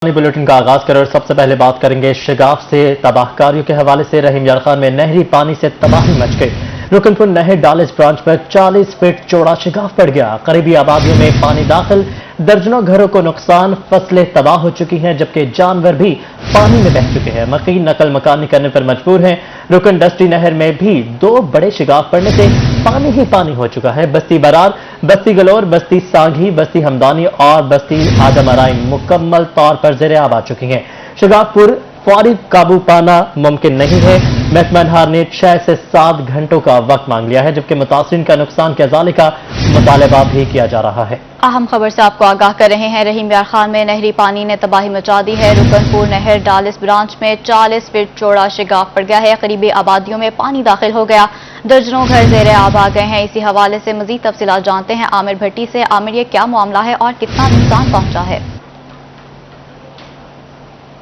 Bulletin का आगाज करें और सबसे पहले बात करेंगे शगाफ से। तबाहकारियों के हवाले से रहीम यार खान में नहरी पानी से तबाही मच गई। रुकनपुर नहर डालिस ब्रांच पर 40 फीट चौड़ा शगाफ पड़ गया। करीबी आबादियों में पानी दाखिल, दर्जनों घरों को नुकसान, फसलें तबाह हो चुकी हैं, जबकि जानवर भी पानी में बह चुके हैं। मकीन नकल मकानी करने पर मजबूर हैं। रुकन डस्टी नहर में भी 2 बड़े शगाफ पड़ने से पानी ही पानी हो चुका है। बस्ती बरार, बस्ती गलोर, बस्ती सांघी, बस्ती हमदानी और बस्ती आदम अराइन मुकम्मल तौर पर ज़ेरे आब आ चुकी हैं। शगाफपुर फौरी काबू पाना मुमकिन नहीं है। महकमा नहार ने 6 से 7 घंटों का वक्त मांग लिया है, जबकि मुतासिरीन का नुकसान के अजाले का मुतालबा भी किया जा रहा है। अहम खबर से आपको आगाह कर रहे हैं। रहीम यार खान में नहरी पानी ने तबाही मचा दी है। रुकनपुर नहर डालिस ब्रांच में 40 फीट चौड़ा शगाफ पड़ गया है। करीबी आबादियों में पानी दाखिल हो गया, दर्जनों घर ज़ेरे आब आ गए हैं। इसी हवाले से मजीद तफसीलात जानते हैं आमिर भट्टी से। आमिर, ये क्या मामला है और कितना नुकसान पहुंचा है?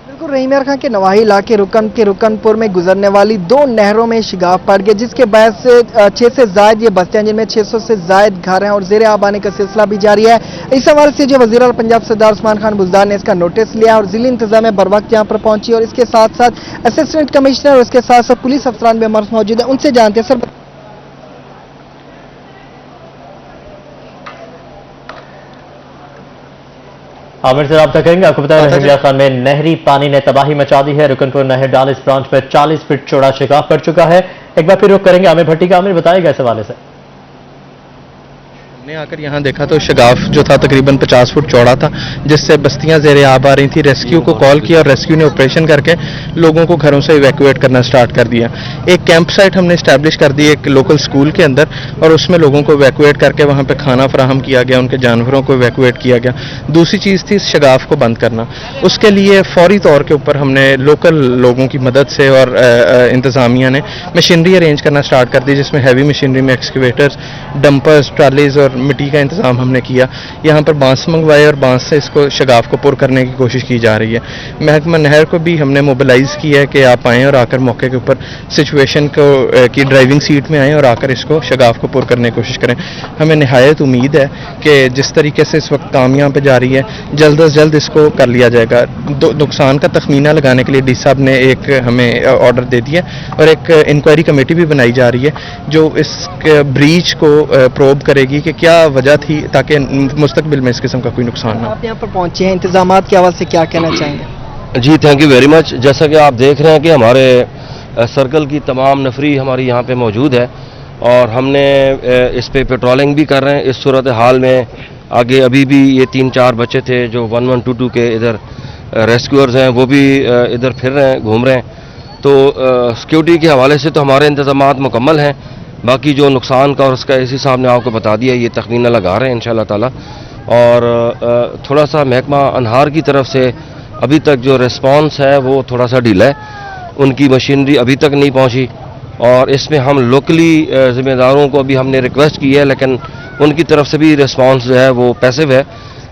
बिल्कुल, रहीम यार खान के नवाही इलाके रुकनपुर में गुजरने वाली 2 नहरों में शगाफ पड़ गए, जिसके बाद से 6 से ज़ायद ये बस्तियां जिनमें 600 से ज़ायद घर हैं और ज़ेरे आब आने का सिलसिला भी जारी है। इस हवाले से जो वज़ीर आला पंजाब सरदार उस्मान खान बुज़दार ने इसका नोटिस लिया और ज़िली इंतजामिया बर वक्त यहाँ पर पहुंची और इसके साथ साथ असिस्टेंट कमिश्नर और इसके साथ साथ पुलिस अफसरान भी मौजूद है। उनसे जानते हैं। सर, आमिर से रब्ता करेंगे। आपको बताया रहीम यार खान में नहरी पानी ने तबाही मचा दी है। रुकनपुर नहर डालिस ब्रांच पर 40 फीट चौड़ा शगाफ पड़ चुका है। एक बार फिर रुख करेंगे आमिर भट्टी का। आमिर, बताएगा इस हवाले से। हमने आकर यहाँ देखा तो शगाफ जो था तकरीबन 50 फुट चौड़ा था, जिससे बस्तियां ज़ेरे आब आ रही थी। रेस्क्यू को कॉल किया और रेस्क्यू ने ऑपरेशन करके लोगों को घरों से इवैक्यूएट करना स्टार्ट कर दिया। एक कैंप साइट हमने इस्टेब्लिश कर दी एक लोकल स्कूल के अंदर और उसमें लोगों को इवैक्यूएट करके वहाँ पे खाना फराहम किया गया, उनके जानवरों को इवैक्यूएट किया गया। दूसरी चीज़ थी शगाफ को बंद करना। उसके लिए फौरी तौर के ऊपर हमने लोकल लोगों की मदद से और इंतज़ामिया ने मशीनरी अरेंज करना स्टार्ट कर दी, जिसमें हैवी मशीनरी में एक्सकेवेटर्स, डंपर्स, ट्रालीज और मिट्टी का इंतजाम हमने किया। यहाँ पर बांस मंगवाए और बांस से इसको शगाफ को पुर करने की कोशिश की जा रही है। महकमा नहर को भी हमने मोबिलाइज किया है कि आप आएँ और आकर मौके के ऊपर सिचुएशन को की ड्राइविंग सीट में आएँ और आकर इसको शगाफ को पुर करने की कोशिश करें। हमें निहायत उम्मीद है कि जिस तरीके से इस वक्त काम यहाँ पर जारी है, जल्द अज जल्द इसको कर लिया जाएगा। नुकसान का तखमीना लगाने के लिए डी साहब ने एक हमें ऑर्डर दे दिया और एक इंक्वायरी कमेटी भी बनाई जा रही है जो इस ब्रीच को प्रोब करेगी कि क्या वजह थी, ताकि मुस्तकबिल में इस किस्म का कोई नुकसान ना हो। आप यहाँ पर पहुंचे हैं, इंतजामात के हवाले से क्या कहना चाहेंगे? जी, थैंक यू वेरी मच। जैसा कि आप देख रहे हैं कि हमारे सर्कल की तमाम नफरी हमारी यहाँ पे मौजूद है और हमने इस पे पेट्रोलिंग भी कर रहे हैं। इस सूरत हाल में आगे अभी भी ये 3-4 बच्चे थे जो 1122 के इधर रेस्क्यूअर्स हैं, वो भी इधर फिर रहे हैं, घूम रहे हैं। तो सिक्योरिटी के हवाले से तो हमारे इंतजामात मुकम्मल हैं। बाकी जो नुकसान का और उसका इसी साहब ने आपको बता दिया, ये तखमीना लगा रहे हैं इंशाल्लाह ताला। और थोड़ा सा महकमा अनहार की तरफ से अभी तक जो रिस्पांस है वो थोड़ा सा ढीला है, उनकी मशीनरी अभी तक नहीं पहुंची और इसमें हम लोकली ज़िम्मेदारों को भी हमने रिक्वेस्ट की है, लेकिन उनकी तरफ से भी रिस्पांस जो है वो पैसिव है,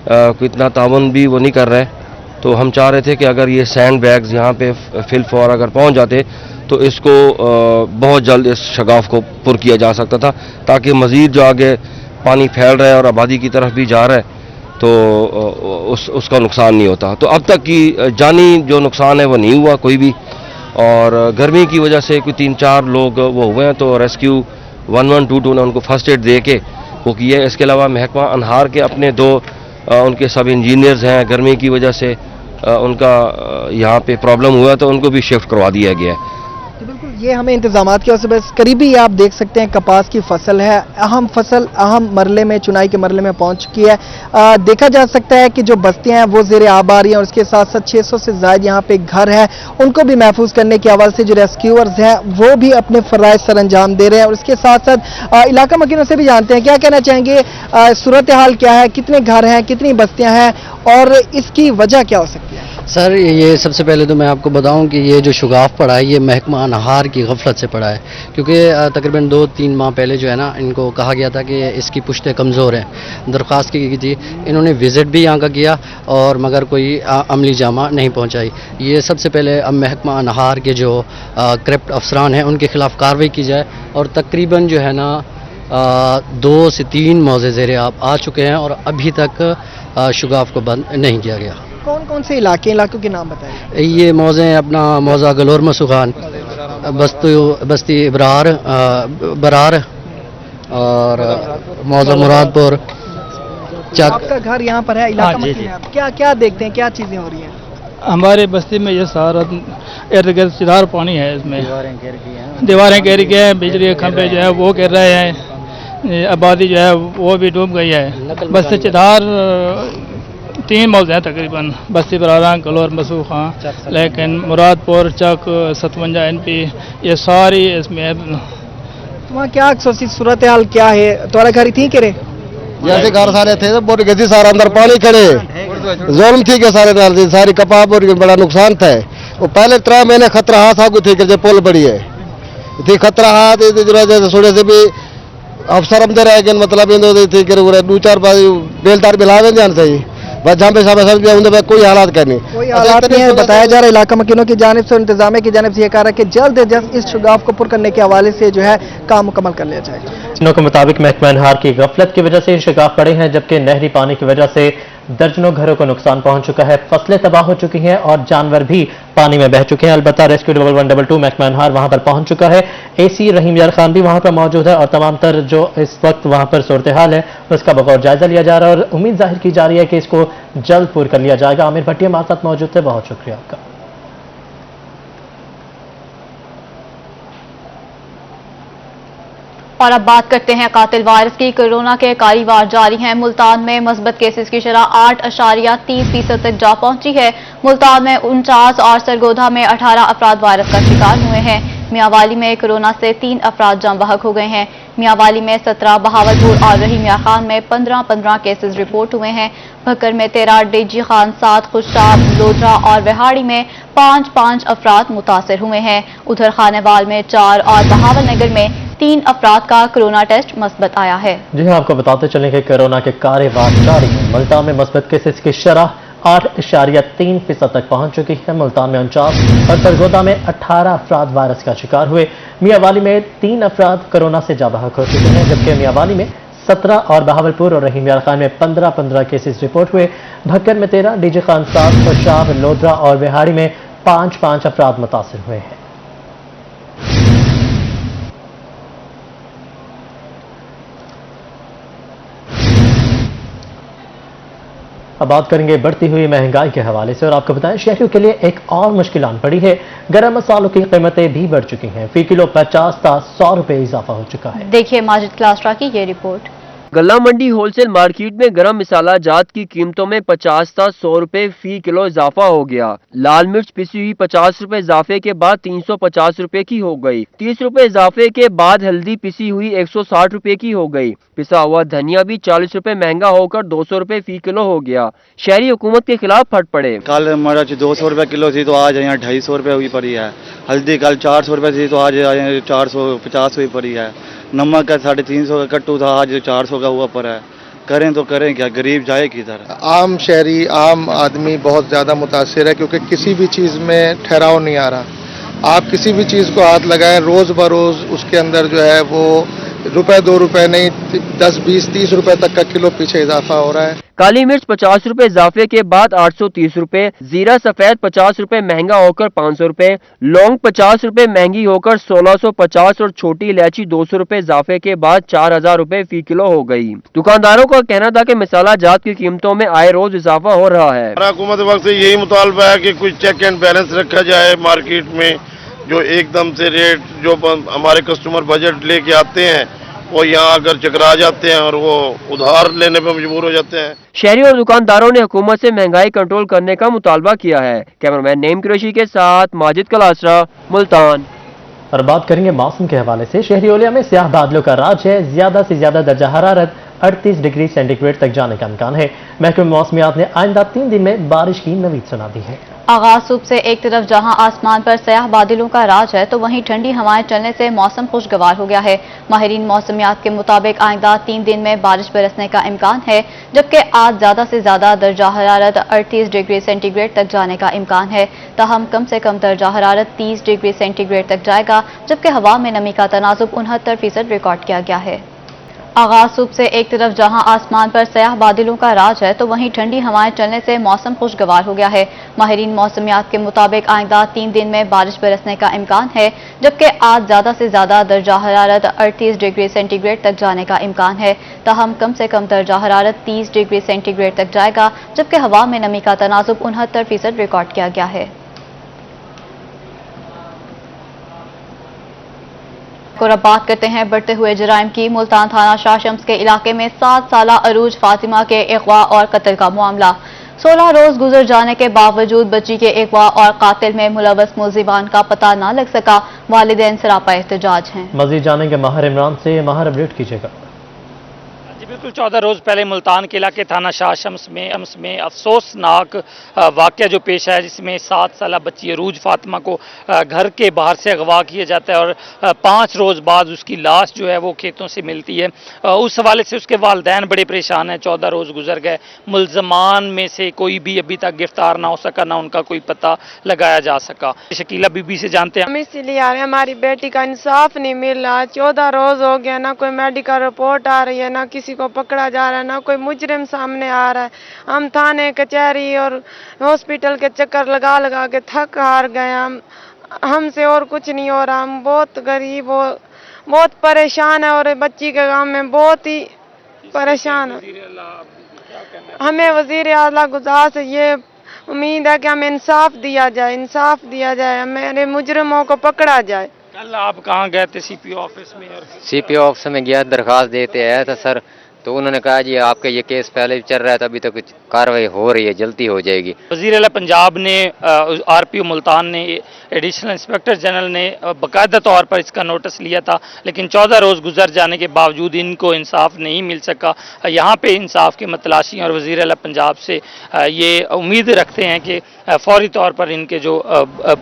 कोई इतना तावन भी वो नहीं कर रहे। तो हम चाह रहे थे कि अगर ये सैंड बैग्स यहाँ पे फिल फॉर अगर पहुँच जाते तो इसको बहुत जल्द इस शगाफ को पुर किया जा सकता था, ताकि मज़ीद जो आगे पानी फैल रहा है और आबादी की तरफ भी जा रहा है तो उसका नुकसान नहीं होता। तो अब तक की जानी जो नुकसान है वो नहीं हुआ कोई भी, और गर्मी की वजह से कोई 3-4 लोग वो हुए हैं तो रेस्क्यू 1122 ने उनको फर्स्ट एड दे के वो किया है। इसके अलावा महकमा अनहार के अपने 2 उनके सब इंजीनियर्स हैं, गर्मी की वजह से उनका यहाँ पे प्रॉब्लम हुआ तो उनको भी शिफ्ट करवा दिया गया है। तो बिल्कुल, ये हमें इंतजामात की वजह से बस करीबी आप देख सकते हैं कपास की फसल है, अहम फसल अहम मरले में, चुनाई के मरले में पहुंच चुकी है। देखा जा सकता है कि जो बस्तियां हैं वो ज़ेरे आब आ रही हैं और उसके साथ साथ 600 से ज़ायद यहाँ पे घर है, उनको भी महफूज करने के हवाले से जो रेस्क्यूअर्स हैं वो भी अपने फ़राइज़ सर अंजाम दे रहे हैं। और उसके साथ साथ इलाका मकीनों से भी जानते हैं क्या कहना चाहेंगे, सूरत हाल क्या है, कितने घर हैं, कितनी बस्तियाँ हैं और इसकी वजह क्या हो सकती है? सर, ये सबसे पहले तो मैं आपको बताऊं कि ये जो शगाफ पड़ा है ये महकमा अनहार की गफलत से पड़ा है, क्योंकि तकरीबन 2-3 माह पहले जो है ना, इनको कहा गया था कि इसकी पुश्तें कमज़ोर हैं, दरख्वास्त की गई थी। इन्होंने विज़िट भी यहाँ का किया और मगर कोई अमली जामा नहीं पहुँचाई। ये सबसे पहले अब महकमा अनहार के जो करप्ट अफसरान हैं उनके खिलाफ कार्रवाई की जाए और तकरीबन जो है ना 2 से 3 मौज़े ज़ेरे आब आ चुके हैं और अभी तक शगाफ को बंद नहीं किया गया। कौन कौन से इलाकों के नाम बताइए। ये मौजे हैं अपना मौजा गलोर मसूखान, बस्ती इब्रार, बरार और मौजा मुरादपुर चक। आपका घर यहाँ पर है, इलाका मस्ती में आप क्या क्या देखते हैं, क्या चीजें हो रही हैं? हमारे बस्ती में ये सारा इर्द गिर्द चिरार पानी है, इसमें दीवारें गिर गई हैं, बिजली के खंभे जो है वो गिर रहे हैं, आबादी जो है वो भी डूब गई है। बस्ती चिरार 3 मौजे हैं तकरीबन, बस्ती बरारा, गलोर मसूख खां, लेकिन मुरादपुर चक 57 NP ये सारी इसमें। तो वहाँ क्या सोची सूरत हाल क्या है? तुम्हारा घर थी करे जैसे घर सारे थे बोर गई सारा अंदर पानी खड़े जुल्म थी के सारे डाल दी सारी कपाब और बड़ा नुकसान था। वो पहले 3 महीने खतरा हाथ आगू थी कि पुल बड़ी है थी खतरा हाथ थोड़े से भी अफसर अंदर रह गए मतलब थी कि 2-4 बेलदार बिलावे ध्यान सही बस जहाँ पे सब कोई हालात करनी कोई हालात नहीं है। बताया जा रहा है इलाका मकीनों की जानिब से, इंतजामिया की जानिब से ये कहा रहा है कि जल्द से जल्द इस शुगाफ को पुर करने के हवाले से जो है काम मुकम्मल कर लिया जाएगा। सूचनाओं के मुताबिक महकमा अनहार की गफलत की वजह से ये शिगाफ पड़े हैं, जबकि नहरी पानी की वजह से दर्जनों घरों को नुकसान पहुंच चुका है, फसलें तबाह हो चुकी हैं और जानवर भी पानी में बह चुके हैं। अलबत्ता रेस्क्यू 1122 महकमा अनहार वहां पर पहुंच चुका है। एसी रहीम यार खान भी वहां पर मौजूद है और तमाम तर जो इस वक्त वहां पर सूरत हाल है उसका बगौर जायजा लिया जा रहा है और उम्मीद जाहिर की जा रही है कि इसको जल्द पूरा कर लिया जाएगा। आमिर भट्टी हमारे साथ मौजूद थे, बहुत शुक्रिया आपका। और अब बात करते हैं कातिल वायरस की। कोरोना के कारीवार जारी हैं। मुल्तान में मस्बत केसेस की शरह 8.30% तक जा पहुंची है। मुल्तान में 49 और सरगोधा में 18 अफराद वायरस का शिकार हुए हैं। मियांवाली में कोरोना से 3 अफराद जाँ बहक हो गए हैं। मियांवाली में 17, बहावलपुर और रहीम यार खान में 15 केसेस रिपोर्ट हुए हैं। भक्कर में 13, डेजी खान 7, खुशाब, लोधरा और विहाड़ी में 5 अफराद मुतासर हुए हैं। उधर खानेवाल में 4 और बहावल नगर में 3 अफराद का कोरोना टेस्ट मस्बत आया है। जी हाँ, आपको बताते चलें कि कोरोना के कारोबार जारी है। मुल्तान में मस्बत केसेस की शरह 8.3% तक पहुंच चुकी है। मुल्तान में 49 और सरगोदा में 18 अफराद वायरस का शिकार हुए। मियांवाली में 3 अफराद कोरोना से जाबहक हो चुके हैं, जबकि मियांवाली में 17 और बहावलपुर और रहीम यार खान में 15 केसेस रिपोर्ट हुए। भक्कर में 13, डीजे खान 7, खुशाब, लोधरा और बिहाड़ी में 5 अफराद मुतासर हुए हैं। अब बात करेंगे बढ़ती हुई महंगाई के हवाले से और आपको बताएं शहरियों के लिए एक और मुश्किल आन पड़ी है। गरम मसालों की कीमतें भी बढ़ चुकी हैं। फी किलो 50 था 100 रुपए इजाफा हो चुका है। देखिए माजिद क्लास्ट्रा की ये रिपोर्ट। गल्ला मंडी होलसेल मार्केट में गरम मसाला जात की कीमतों में 50 था 100 रुपए फी किलो इजाफा हो गया। लाल मिर्च पिसी हुई 50 रुपए इजाफे के बाद 350 रुपए की हो गई। 30 रुपए इजाफे के बाद हल्दी पिसी हुई 160 रुपए की हो गई। पिसा हुआ धनिया भी 40 रुपए महंगा होकर 200 रुपए फी किलो हो गया। शहरी हुकूमत के खिलाफ फट पड़े। कल मिर्च 200 रुपए किलो थी तो आज यहाँ 250 रुपए हुई पड़ी है। हल्दी कल 400 रुपए थी तो आज 450 हुई पड़ी है। नमक का 350 का कट्टू था आज 400 का हुआ पर है। करें तो करें क्या, गरीब जाए किधर। आम शहरी आम आदमी बहुत ज़्यादा मुतासिर है क्योंकि किसी भी चीज़ में ठहराव नहीं आ रहा। आप किसी भी चीज़ को हाथ लगाएं रोज़ बरोज़ उसके अंदर जो है वो रुपए 2 रुपए नहीं 10, 20, 30 रुपए तक का किलो पीछे इजाफा हो रहा है। काली मिर्च 50 रुपए इजाफे के बाद 830 रुपए, जीरा सफेद 50 रुपए महंगा होकर 500 रुपए, लौंग 50 रुपए महंगी होकर 1650 और छोटी इलायची 200 रुपए इजाफे के बाद 4000 रुपए फी किलो हो गई। दुकानदारों का कहना था कि मसाला जात की कीमतों में आए रोज इजाफा हो रहा है। हुकूमत वक्त से यही मुतालबा है कि कुछ चेक एंड बैलेंस रखा जाए मार्केट में। जो एकदम से रेट जो हमारे कस्टमर बजट लेके आते हैं वो यहाँ आकर चकरा जाते हैं और वो उधार लेने पे मजबूर हो जाते हैं। शहरियों और दुकानदारों ने हुकूमत से महंगाई कंट्रोल करने का मुतालबा किया है। कैमरामैन नईम कुरैशी के साथ माजिद कलासरा, मुल्तान। और बात करेंगे मौसम के हवाले से। शहरी ओलिया में स्याह बादलों का राज है। ज्यादा से ज्यादा दर्जा हरारत 38 डिग्री सेंटीग्रेड तक जाने का इम्कान है। महकमे मौसमियात ने आइंदा 3 दिन में बारिश की नवीद सुना दी है। आगाज सुबह से एक तरफ जहां आसमान पर स्याह बादलों का राज है तो वहीं ठंडी हवाएं चलने से मौसम खुशगवार हो गया है। माहिरीन मौसमियात के मुताबिक आइंदा 3 दिन में बारिश बरसने का इम्कान है, जबकि आज ज्यादा से ज्यादा दर्जा हरारत 38 डिग्री सेंटीग्रेड तक जाने का इम्कान है। ताहम कम से कम दर्जा हरारत 30 डिग्री सेंटीग्रेड तक जाएगा, जबकि हवा में नमी का तनाजुब 69% रिकॉर्ड किया गया है। आगाज सुबह से एक तरफ जहां आसमान पर स्याह बादलों का राज है तो वहीं ठंडी हवाएं चलने से मौसम खुशगवार हो गया है। माहिरीन मौसमियात के मुताबिक आइंदा 3 दिन में बारिश बरसने का इम्कान है, जबकि आज ज्यादा से ज्यादा दर्जा हरारत 38 डिग्री सेंटीग्रेड तक जाने का इम्कान है। ताहम कम से कम दर्जा हरारत 30 डिग्री सेंटीग्रेड तक जाएगा, जबकि हवा में नमी का तनाजुब 69% रिकॉर्ड किया गया है। और अब बात करते हैं बढ़ते हुए जराइम की। मुल्तान थाना शाह शम्स के इलाके में 7 साला अरूज फातिमा के अगवा और कत्ल का मामला। 16 रोज गुजर जाने के बावजूद बच्ची के अगवा और कातिल में मुलव्वस मुलजिमान का पता न लग सका। वालिदैन सरापा एहतजाज हैं। मजीद जानेंगे माहिर इमरान से। माहिर अपडेट कीजिएगा। बिल्कुल 14 रोज़ पहले मुल्तान के इलाके थाना शाह शम्स में अफसोसनाक वाक़या जो पेश आया, जिसमें 7 साला बच्ची अरूज फातिमा को घर के बाहर से अगवा किया जाता है और 5 रोज़ बाद उसकी लाश जो है वो खेतों से मिलती है। उस हवाले से उसके वालिदैन बड़े परेशान हैं। 14 रोज़ गुजर गए, मुलजमान में से कोई भी अभी तक गिरफ्तार ना हो सका, ना उनका कोई पता लगाया जा सका। शकीला बीबी से जानते हैं। हम इसलिए आ रहे हैं, हमारी बेटी का इंसाफ नहीं मिल रहा। 14 रोज हो गया, ना कोई मेडिकल रिपोर्ट आ रही है, ना किसी को पकड़ा जा रहा है, ना कोई मुजरिम सामने आ रहा है। हम थाने कचहरी और हॉस्पिटल के चक्कर लगा लगा के थक हार गए। हमसे और कुछ नहीं हो रहा। हम बहुत गरीब हो, बहुत परेशान है और बच्ची के गांव में बहुत ही परेशान है। हमें वजीर आला गुजार से ये उम्मीद है कि हमें इंसाफ दिया जाए, इंसाफ दिया जाए, मेरे मुजरिमों को पकड़ा जाए। कल आप कहाँ गए थे? सीपीओ ऑफिस में। सीपीओ ऑफिस में गया, दरखास्त देते आया था सर, तो उन्होंने कहा जी आपका ये केस पहले भी चल रहा है, तो अभी तक कुछ कार्रवाई हो रही है, जल्दी हो जाएगी। वज़ीर आला पंजाब ने, आरपीओ मुल्तान ने, एडिशनल इंस्पेक्टर जनरल ने बाकायदा तौर पर इसका नोटिस लिया था, लेकिन 14 रोज़ गुजर जाने के बावजूद इनको इंसाफ नहीं मिल सका। यहाँ पे इंसाफ की मतलाशी और वज़ीर आला पंजाब से ये उम्मीद रखते हैं कि फौरी तौर पर इनके जो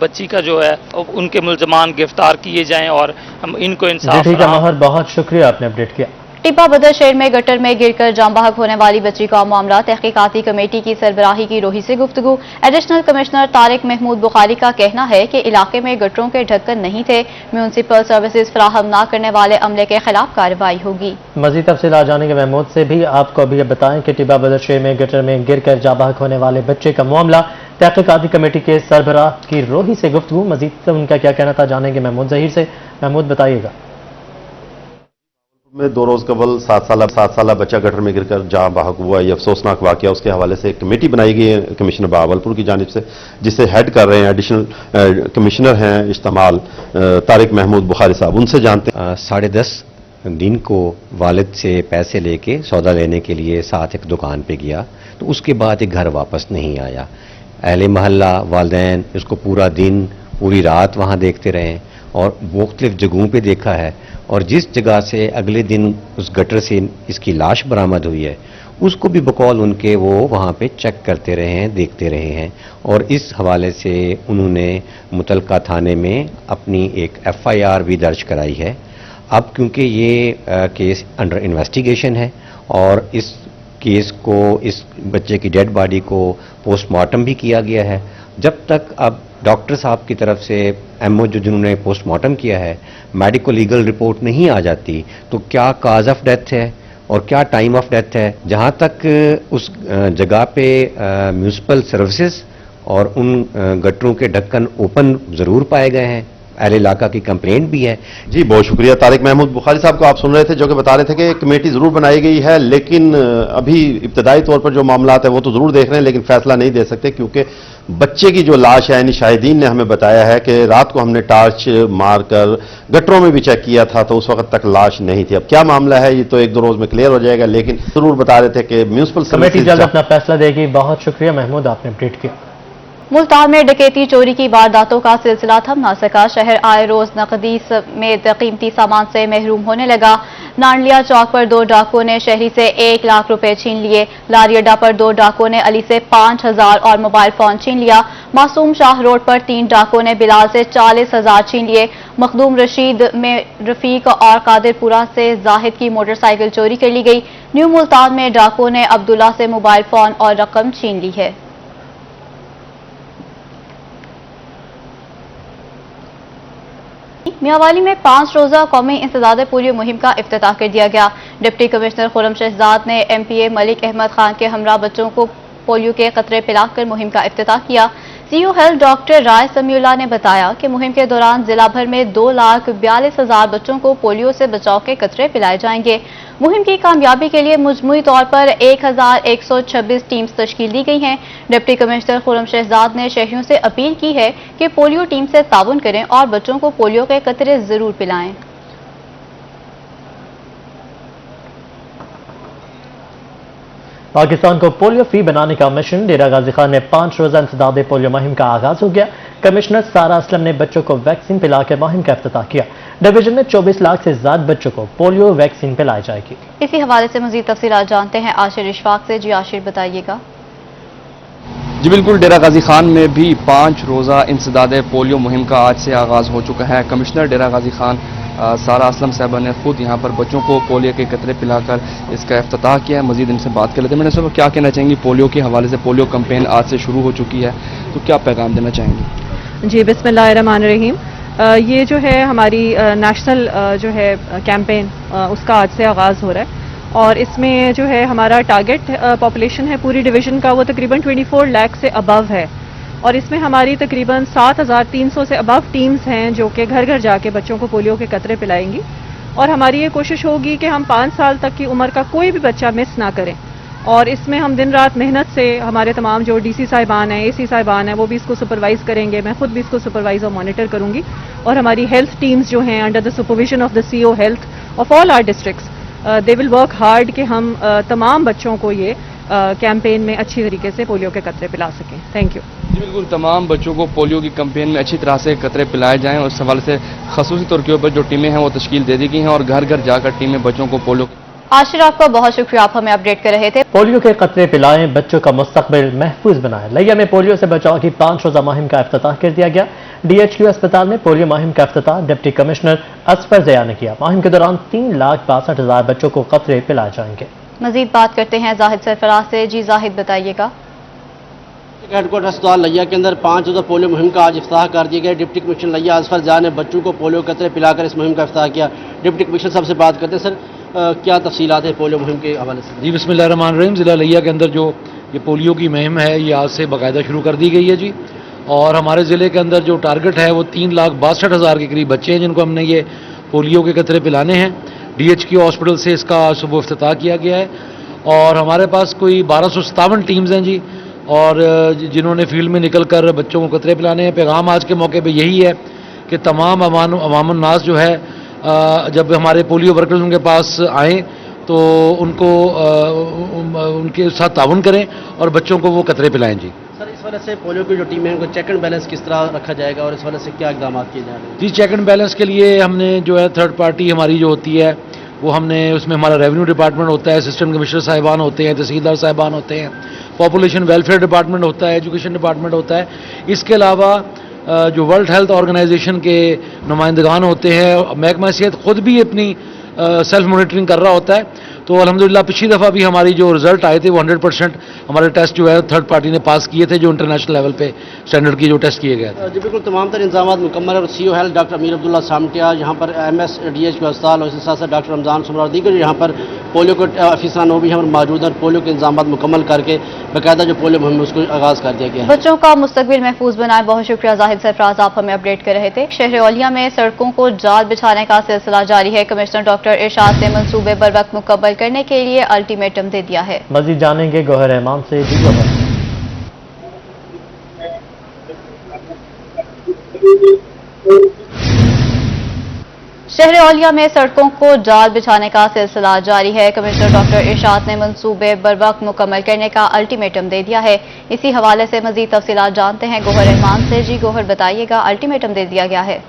बच्ची का जो है उनके मुल्ज़मान गिरफ्तार किए जाएँ और इनको इंसाफ। ठीक है महर, बहुत शुक्रिया, आपने अपडेट किया। टिब्बा बदर शहर में गटर में गिरकर जाम बहक होने वाली बच्ची का मामला। तहकीकाती कमेटी की सरबराही की रोही से गुफ्तगू। एडिशनल कमिश्नर तारिक महमूद बुखारी का कहना है कि इलाके में गटरों के ढक्कन नहीं थे, म्यूनसिपल सर्विसेज फराहम न करने वाले अमले के खिलाफ कार्रवाई होगी। मजीद तफसीलात जानेंगे महमूद से भी। आपको अभी बताएं कि टिब्बा बदर शहर में गटर में गिरकर जाम बहक होने वाले बच्चे का मामला। तहकीकाती कमेटी के सरबराह की रोही से गुफ्तगू। मजीद उनका क्या कहना था जानेंगे महमूद जहीर से। महमूद बताइएगा। में 2 रोज कबल 7 साला बच्चा गटर में गिरकर जाम बहक हुआ। ये अफसोसनाक वाकया, उसके हवाले से एक कमेटी बनाई गई है कमिश्नर बावलपुर की जानिब से, जिसे हेड कर रहे हैं एडिशनल कमिश्नर हैं इस्तेमाल तारिक महमूद बुखारी साहब। उनसे जानते हैं। 10:30 दिन को वालिद से पैसे लेके सौदा लेने के लिए साथ एक दुकान पे गया, तो उसके बाद एक घर वापस नहीं आया। अहले महल्ला, वालिदैन इसको पूरा दिन पूरी रात वहाँ देखते रहे और मुख्तलिफ जगहों पे देखा है, और जिस जगह से अगले दिन उस गटर से इसकी लाश बरामद हुई है उसको भी बकौल उनके वो वहाँ पे चेक करते रहे हैं, देखते रहे हैं, और इस हवाले से उन्होंने मुतलका थाने में अपनी एक FIR भी दर्ज कराई है। अब क्योंकि ये केस अंडर इन्वेस्टिगेशन है और इस केस को, इस बच्चे की डेड बॉडी को पोस्टमार्टम भी किया गया है, जब तक अब डॉक्टर साहब की तरफ से MO जो जिन्होंने पोस्टमार्टम किया है मेडिको लीगल रिपोर्ट नहीं आ जाती, तो क्या काज ऑफ डेथ है और क्या टाइम ऑफ डेथ है, जहां तक उस जगह पे म्यूनिसिपल सर्विसेज और उन गटरों के ढक्कन ओपन ज़रूर पाए गए हैं। अहले इलाका की कंप्लेंट भी है। जी बहुत शुक्रिया। तारिक महमूद बुखारी साहब को आप सुन रहे थे, जो कि बता रहे थे कि कमेटी जरूर बनाई गई है, लेकिन अभी इब्तदाई तौर पर जो मामला है वो तो जरूर देख रहे हैं, लेकिन फैसला नहीं दे सकते, क्योंकि बच्चे की जो लाश है, यानी शाहिदीन ने हमें बताया है कि रात को हमने टार्च मारकर गटरों में भी चेक किया था, तो उस वक्त तक लाश नहीं थी। अब क्या मामला है ये तो 1-2 रोज में क्लियर हो जाएगा, लेकिन जरूर बता रहे थे कि म्यूनिसिपल कमेटी जल्द अपना फैसला देगी। बहुत शुक्रिया महमूद, आपने अपडेट किया। मुल्तान में डकैती चोरी की वारदातों का सिलसिला थम न सका। शहर आए रोज नकदी में कीमती सामान से महरूम होने लगा। नांडलिया चौक पर 2 डाकुओं ने शहरी से 1 लाख रुपए छीन लिए। लारी अड्डा पर 2 डाकुओं ने अली से 5,000 और मोबाइल फोन छीन लिया। मासूम शाह रोड पर 3 डाकुओं ने बिलाल से 40,000 छीन लिए। मखदूम रशीद में रफीक और कादिरपुरा से जाहिद की मोटरसाइकिल चोरी कर ली गई। न्यू मुल्तान में डाकुओं ने अब्दुल्ला से मोबाइल फोन और रकम छीन ली है। मियांवाली में 5 रोजा कौमी इंसदाद पोलियो मुहिम का इफ्तिताह कर दिया गया। डिप्टी कमिश्नर खुर्रम शहजाद ने MPA मलिक अहमद खान के हमरा बच्चों को पोलियो के कतरे पिलाकर मुहिम का इफ्तिताह किया। सीओ हेल्थ डॉक्टर राय समीउल्लाह ने बताया कि मुहिम के दौरान जिला भर में 2,42,000 बच्चों को पोलियो से बचाव के कतरे पिलाए जाएंगे। मुहिम की कामयाबी के लिए मजमूई तौर पर 1,126 टीम्स तश्कील दी गई हैं। डिप्टी कमिश्नर खुर्रम शहजाद ने शहरियों से अपील की है कि पोलियो टीम से ताउन करें और बच्चों को पोलियो के कतरे जरूर पिलाएं। पाकिस्तान को पोलियो फ्री बनाने का मिशन डेरा गाजी खान में 5 रोजा इंसदाद पोलियो मुहिम का आगाज हो गया। कमिश्नर सारा असलम ने बच्चों को वैक्सीन पिलाकर मुहिम का इफ्तिताह किया। डिवीजन में 24 लाख से ज्यादा बच्चों को पोलियो वैक्सीन पिलाई जाएगी। इसी हवाले से मजीद तफसीलात जानते हैं आशिर इशफाक से। जी आशिर, बताइएगा। जी बिल्कुल, डेरा गाजी खान में भी 5 रोज़ा इंसदाद पोलियो मुहिम का आज से आगाज़ हो चुका है। कमिश्नर डेरा गाजी खान सारा असलम साहबा ने खुद यहाँ पर बच्चों को पोलियो के कतरे पिलाकर इसका इफ्तिताह किया है। मजीद इनसे बात कर लेते हैं। मैंने सब क्या कहना चाहेंगी पोलियो के हवाले से? पोलियो कैंपेन आज से शुरू हो चुकी है, तो क्या पैगाम देना चाहेंगी? जी बिस्मिल्लाहिर्रहमानिर्रहीम। ये जो है हमारी नेशनल जो है कैंपेन उसका आज से आगाज़ हो रहा है और इसमें जो है हमारा टारगेट पॉपुलेशन है पूरी डिवीज़न का वो तकरीबन 24 लाख से अबव है और इसमें हमारी तकरीबन 7,300 से अबव टीम्स हैं जो कि घर घर जाके बच्चों को पोलियो के कतरे पिलाएंगी और हमारी ये कोशिश होगी कि हम 5 साल तक की उम्र का कोई भी बच्चा मिस ना करें और इसमें हम दिन रात मेहनत से हमारे तमाम जो DC साहिबान हैं, AC साहिबान हैं, वो भी इसको सुपरवाइज करेंगे। मैं खुद भी इसको सुपरवाइज और मॉनिटर करूंगी और हमारी हेल्थ टीम्स जो हैं under the supervision of the CO health of all our districts they will work hard कि हम तमाम बच्चों को ये कैंपेन में अच्छी तरीके से पोलियो के कतरे पिला सकें। Thank you. जी बिल्कुल, तमाम बच्चों को पोलियो की कैंपेन में अच्छी तरह से कतरे पिलाए जाएं और इस हवाले से खसूसी तौर के ऊपर जो टीमें हैं वो तश्कील दे दी गई हैं और घर घर जाकर टीमें बच्चों को पोलियो। आशिर, आपका बहुत शुक्रिया, आप हमें अपडेट कर रहे थे। पोलियो के कतरे पिलाएं, बच्चों का मुस्तकबिल महफूज बनाएं। लिया में पोलियो से बचाव की 5 रोजा मुहिम का इफ्तिताह कर दिया गया। DHQ अस्पताल में पोलियो मुहिम का इफ्तिताह डिप्टी कमिश्नर असफर ज़िया ने किया। मुहिम के दौरान 3,62,000 बच्चों को कतरे पिलाए जाएंगे। मजीद बात करते हैं जाहिद सरफराज से। जी जाहिद, बताइएगा। हेडक्वार्टर अस्पताल लिया के अंदर 5 रोजा पोलियो मुहिम का आज इफ्तिताह कर दिया गया। डिप्टी कमिश्नर लिया असफर ज़िया ने बच्चों को पोलियो कतरे पिलाकर इस मुहिम का इफ्तिताह किया। डिप्टी कमिश्नर साहब से बात करते हैं। सर, क्या तफसीलात है पोलियो मुहिम के हवाले से? जी बिस्मिल्लाहिर्रहमानिर्रहीम। ज़िला लिया के अंदर जो ये पोलियो की मुहिम है ये आज से बाकायदा शुरू कर दी गई है जी और हमारे ज़िले के अंदर जो टारगेट है वो 3,62,000 के करीब बच्चे हैं जिनको हमने ये पोलियो के कतरे पिलाने हैं। DHQ हॉस्पिटल से इसका सुबह इफ्तिताह किया गया है और हमारे पास कोई 1257 टीम्स हैं जी और जिन्होंने फील्ड में निकल कर बच्चों को कतरे पिलाने हैं। पैगाम आज के मौके पर यही है कि तमाम अवामुन नास जो है जब हमारे पोलियो वर्कर्स उनके पास आएँ तो उनको उनके साथ ताउन करें और बच्चों को वो कतरे पिलाएं जी। सर, इस वजह से पोलियो की जो टीम है उनको चेक एंड बैलेंस किस तरह रखा जाएगा और इस वजह से क्या इकदाम किए जा रहे हैं? जी, चेक एंड बैलेंस के लिए हमने जो है थर्ड पार्टी हमारी जो होती है वो हमने उसमें हमारा रेवेन्यू डिपार्टमेंट होता है, असिस्टेंट कमिश्नर साहिबान होते हैं, तहसीलदार साहिबान होते हैं, पॉपुलेशन वेलफेयर डिपार्टमेंट होता है, एजुकेशन डिपार्टमेंट होता है। इसके अलावा जो वर्ल्ड हेल्थ ऑर्गेनाइजेशन के नुमाइंदगान होते हैं, महकमा सेहत खुद भी अपनी सेल्फ मॉनिटरिंग कर रहा होता है। तो अल्हम्दुलिल्लाह पिछली दफ़ा भी हमारी जो रिजल्ट आए थे वो 100% हमारे टेस्ट जो है थर्ड पार्टी ने पास किए थे जो इंटरनेशनल लेवल पे स्टैंडर्ड की जो टेस्ट किए गए थे। जी बिल्कुल, तमाम तर इंतजाम मुकम्मल है और CO हेल्थ डॉक्टर अमीर अब्दुल्ला सामटिया यहाँ पर MS DHQ अस्पताल और इसके साथ साथ डॉक्टर रमजान सुमरा और दीगर यहाँ पर पोलियो के अफसरान वो भी यहाँ पर मौजूद हैं। पोलियो के इंतजाम मुकम्मल करके बाकायदा जो पोलियो मुहिम उसको आगाज़ कर दिया गया है। बच्चों का मुस्तकबिल महफूज बनाए। बहुत शुक्रिया जाहिद सरफराज, आप हमें अपडेट कर रहे थे। शहर औलिया में सड़कों को जाल बिछाने का सिलसिला जारी है। कमिश्नर डॉक्टर इरशाद ने मंसूबे बर वक्त मुकम्मल करने के लिए अल्टीमेटम दे दिया है। मजीद जानेंगे गौहर रहमान से। जी गौहर। शहर औलिया में सड़कों को जाल बिछाने का सिलसिला जारी है। कमिश्नर डॉक्टर इरशाद ने मंसूबे बर वक्त मुकम्मल करने का अल्टीमेटम दे दिया है। इसी हवाले से मजीद तफसीलात जानते हैं गौहर रहमान से। जी गौहर, बताइएगा। अल्टीमेटम दे दिया गया है।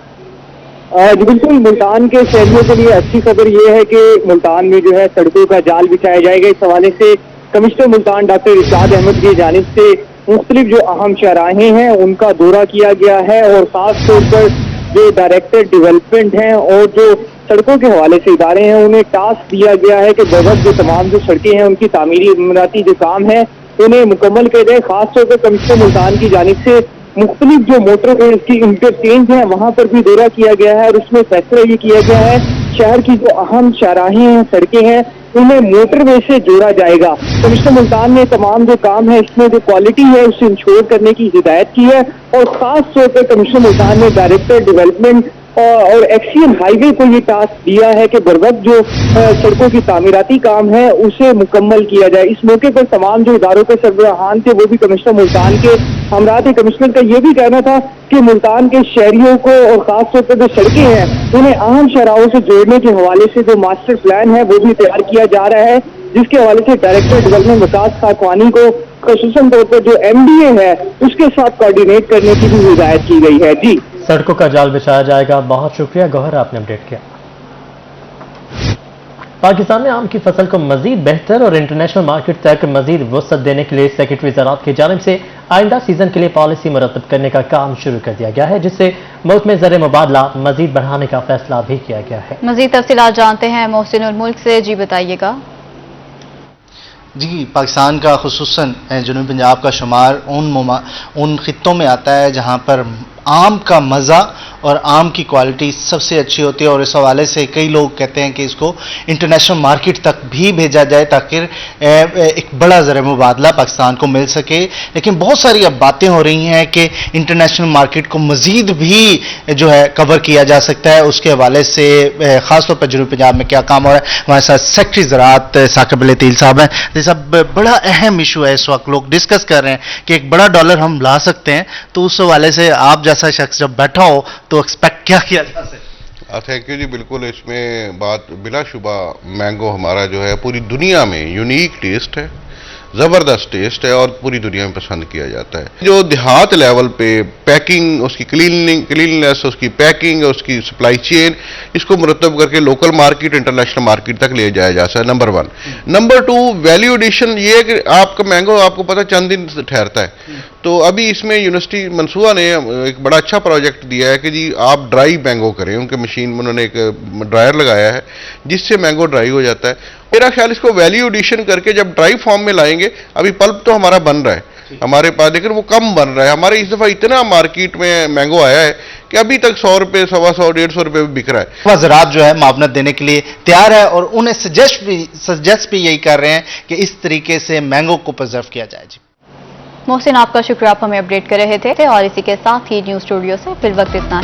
बिल्कुल, मुल्तान के शहरियों के लिए अच्छी खबर यह है कि मुल्तान में जो है सड़कों का जाल बिछाया जाएगा। इस हवाले से कमिश्नर मुल्तान डॉक्टर इरशाद अहमद की जानिब से मुख्तलिफ जो अहम चौराहे हैं उनका दौरा किया गया है और खास तौर पर जो डायरेक्टर डेवलपमेंट हैं और जो सड़कों के हवाले से इदारे हैं उन्हें टास्क दिया गया है कि बवक्त जो तमाम जो सड़कें हैं उनकी तामीरी इमराती जो काम है उन्हें मुकम्मल किया जाए। खासतौर पर कमिश्नर मुल्तान की जानिब से मुख्तलिफ जो मोटरवेज की इंटरचेंज है वहां पर भी दौरा किया गया है और उसमें फैसला ये किया गया है शहर की जो अहम शाहराहें हैं, सड़कें हैं, उन्हें मोटरवे से जोड़ा जाएगा। कमिश्नर मुल्तान ने तमाम जो काम है इसमें जो क्वालिटी है उसे इंश्योर करने की हिदायत की है और खास तौर पर कमिश्नर मुल्तान ने डायरेक्टर डेवलपमेंट और एक्सियन हाईवे को ये टास्क दिया है कि बर वक्त जो सड़कों की तामीराती काम है उसे मुकम्मल किया जाए। इस मौके पर तमाम जो इदारों के सरबराहान थे वो भी कमिश्नर मुल्तान के हमरा थे। कमिश्नर का ये भी कहना था कि मुल्तान के शहरियों को और खास तौर पर जो सड़कें हैं उन्हें अहम शहराहों से जोड़ने के हवाले से जो मास्टर प्लान है वो भी तैयार किया जा रहा है, जिसके हवाले से डायरेक्टर डेवलपमेंट विकास खाकवानी को खसूसन तौर पर जो MDA है उसके साथ कोऑर्डिनेट करने की भी हिदायत की गई है। जी, सड़कों का जाल बिछाया जाएगा। बहुत शुक्रिया गौहर, आपने अपडेट किया। पाकिस्तान में आम की फसल को मजीद बेहतर और इंटरनेशनल मार्केट तक मजीद वसअत देने के लिए सेक्रेटरी ज़राअत की जानिब से आइंदा सीजन के लिए पॉलिसी मुरतब करने का काम शुरू कर दिया गया है, जिससे मुल्क में ज़र मुबादला मजीद बढ़ाने का फैसला भी किया गया है। मजीद तफसीलात जानते हैं मोहसिन उल मुल्क से। जी बताइएगा। जी, पाकिस्तान का खुसूसन जनूबी पंजाब का शुमार उन खित्तों में आता है जहाँ पर आम का मज़ा और आम की क्वालिटी सबसे अच्छी होती है और इस हवाले से कई लोग कहते हैं कि इसको इंटरनेशनल मार्केट तक भी भेजा जाए ताकि एक बड़ा ज़र मुबादला पाकिस्तान को मिल सके। लेकिन बहुत सारी अब बातें हो रही हैं कि इंटरनेशनल मार्केट को मज़ीद भी जो है कवर किया जा सकता है। उसके हवाले से ख़ास तौर पर जनूबी पंजाब में क्या काम हो रहा है, हमारे साथ सेक्रेटरी ज़राअत साकिब अली तील साहब हैं। ये सब बड़ा अहम इशू है, इस वक्त लोग डिस्कस कर रहे हैं कि एक बड़ा डॉलर हम ला सकते हैं, तो उस हवाले से आप जैसा शख्स जब बैठा हो तो एक्सपेक्ट क्या किया जा सकता है? थैंक यू जी, बिल्कुल इसमें बात बिलाशुबा मैंगो हमारा जो है पूरी दुनिया में यूनिक टेस्ट है, ज़बरदस्त टेस्ट है और पूरी दुनिया में पसंद किया जाता है। जो देहात लेवल पे पैकिंग, उसकी क्लीननेस, उसकी पैकिंग, उसकी सप्लाई चेन, इसको मुरतब करके लोकल मार्केट इंटरनेशनल मार्केट तक ले जाया जा सकता है, नंबर 1। नंबर 2, वैल्यू एडिशन ये है कि आपका मैंगो आपको पता चंद दिन ठहरता है, तो अभी इसमें यूनिवर्सिटी मनसूबा ने एक बड़ा अच्छा प्रोजेक्ट दिया है कि जी आप ड्राई मैंगो करें। उनके मशीन में उन्होंने एक ड्रायर लगाया है जिससे मैंगो ड्राई हो जाता है। मेरा ख्याल इसको वैल्यू एडिशन करके जब ड्राई फॉर्म में लाएंगे, अभी पल्प तो हमारा बन रहा है हमारे पास, लेकिन वो कम बन रहा है। हमारे इस दफ़ा इतना मार्केट में मैंगो आया है कि अभी तक 100 रुपये, 125, 150 रुपये भी बिक रहा है। ज़राअत जो है मावनत देने के लिए तैयार है और उन्हें सजेस्ट भी यही कर रहे हैं कि इस तरीके से मैंगो को प्रिजर्व किया जाए। जी मोहसिन, आपका शुक्रिया, आप हमें अपडेट कर रहे थे और इसी के साथ ही न्यूज़ स्टूडियो से फिल वक्त इतना ही।